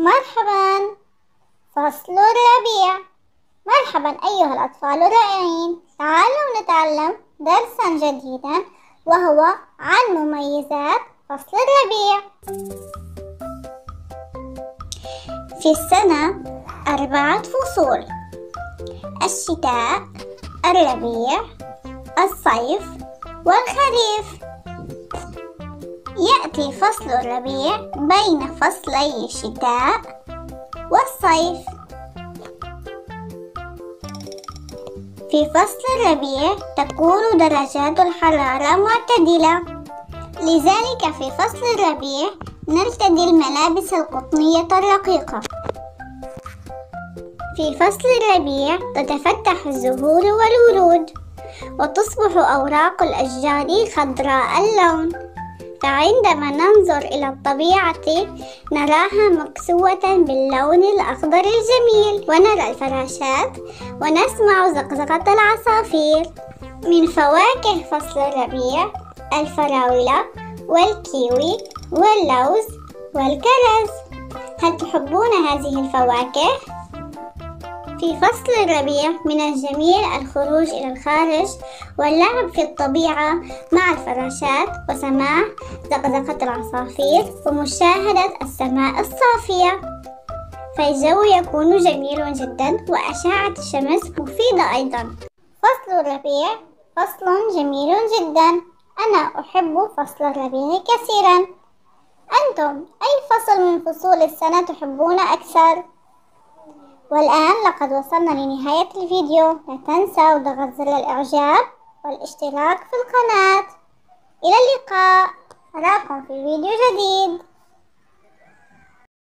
مرحبا، فصل الربيع. مرحبا أيها الأطفال الرائعين، تعالوا نتعلم درسا جديدا وهو عن مميزات فصل الربيع. في السنة 4 فصول: الشتاء، الربيع، الصيف، والخريف. يأتي فصل الربيع بين فصلي الشتاء والصيف. في فصل الربيع تكون درجات الحرارة معتدلة، لذلك في فصل الربيع نرتدي الملابس القطنية الرقيقة. في فصل الربيع تتفتح الزهور والورود، وتصبح أوراق الأشجار خضراء اللون، فعندما ننظر إلى الطبيعة نراها مكسوة باللون الأخضر الجميل، ونرى الفراشات ونسمع زقزقة العصافير. من فواكه فصل الربيع الفراولة والكيوي واللوز والكرز. هل تحبون هذه الفواكه؟ في فصل الربيع من الجميل الخروج إلى الخارج واللعب في الطبيعة مع الفراشات وسماع زقزقة العصافير ومشاهدة السماء الصافية، فالجو يكون جميل جدا وأشعة الشمس مفيدة أيضا. فصل الربيع فصل جميل جدا، أنا أحب فصل الربيع كثيرا. أنتم أي فصل من فصول السنة تحبون أكثر؟ والآن لقد وصلنا لنهاية الفيديو، لا تنسوا ضغط زر الإعجاب والاشتراك في القناة. إلى اللقاء، أراكم في فيديو جديد.